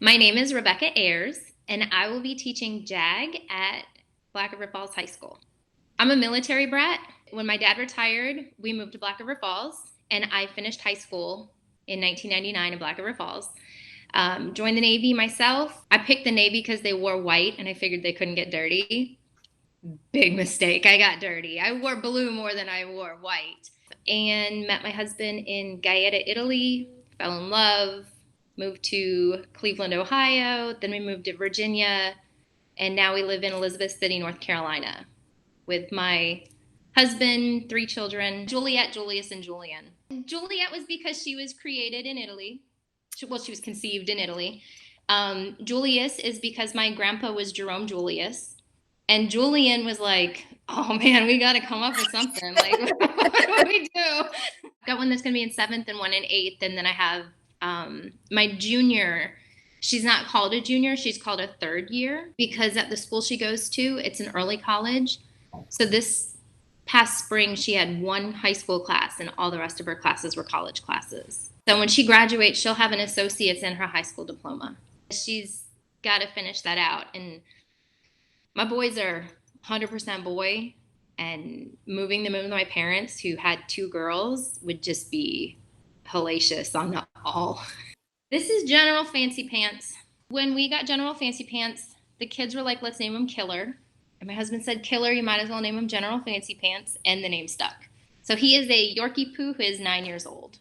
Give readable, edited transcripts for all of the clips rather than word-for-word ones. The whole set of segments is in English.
My name is Rebecca Ayers, and I will be teaching JAG at Black River Falls High School. I'm a military brat. When my dad retired, we moved to Black River Falls, and I finished high school in 1999 in Black River Falls. Joined the Navy myself. I picked the Navy because they wore white, and I figured they couldn't get dirty. Big mistake. I got dirty. I wore blue more than I wore white. And met my husband in Gaeta, Italy, fell in love, moved to Cleveland, Ohio. Then we moved to Virginia. And now we live in Elizabeth City, North Carolina, with my husband, three children, Juliet, Julius, and Julian. Juliet was because she was created in Italy. Well, she was conceived in Italy. Julius is because my grandpa was Jerome Julius. And Julian was like, oh man, we got to come up with something. Like, what do we do? Got one that's going to be in seventh and one in eighth. And then I have my junior. She's not called a junior. She's called a third year because at the school she goes to, it's an early college. So this past spring, she had one high school class and all the rest of her classes were college classes. So when she graduates, she'll have an associate's in her high school diploma. She's got to finish that out. And my boys are 100% boy, and moving them in with my parents who had two girls would just be hellacious on all. This is General Fancy Pants. When we got General Fancy Pants, the kids were like, let's name him Killer. And my husband said, Killer, you might as well name him General Fancy Pants, and the name stuck. So he is a Yorkie Poo who is 9 years old.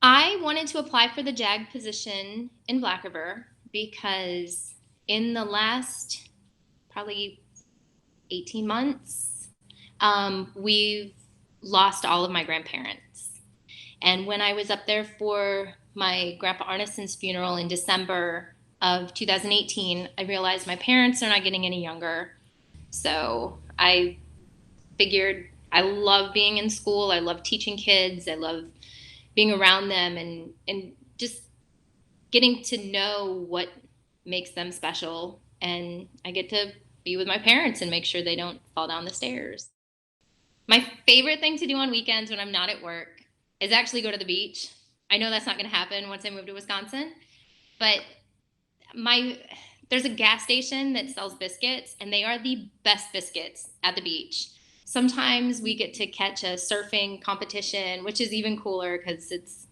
I wanted to apply for the JAG position in Black River because in the last probably 18 months, we've lost all of my grandparents. And when I was up there for my grandpa Arneson's funeral in December of 2018, I realized my parents are not getting any younger. So I figured I love being in school. I love teaching kids. I love being around them and just getting to know what makes them special. And I get to be with my parents and make sure they don't fall down the stairs. My favorite thing to do on weekends when I'm not at work is actually go to the beach. I know that's not going to happen once I move to Wisconsin, but there's a gas station that sells biscuits, and they are the best biscuits at the beach. Sometimes we get to catch a surfing competition, which is even cooler because it's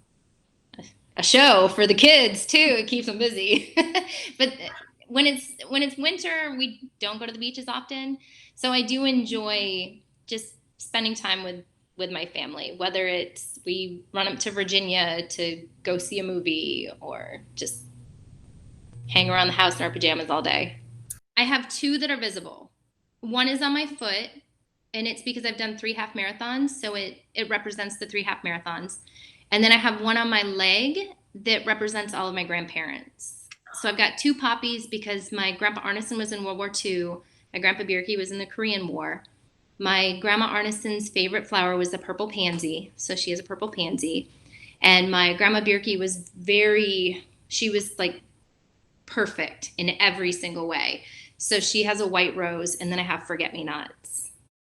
a show for the kids too. It keeps them busy. But when it's winter, we don't go to the beach as often. So I do enjoy just spending time with my family, whether it's we run up to Virginia to go see a movie or just hang around the house in our pajamas all day. I have two that are visible. One is on my foot, and it's because I've done 3 half marathons, so it represents the 3 half marathons. And then I have one on my leg that represents all of my grandparents. So I've got 2 poppies because my grandpa Arneson was in World War II. My grandpa Birke was in the Korean War. My grandma Arneson's favorite flower was the purple pansy, so she has a purple pansy. And my grandma Birke she was like perfect in every single way. So she has a white rose, and then I have forget-me-nots.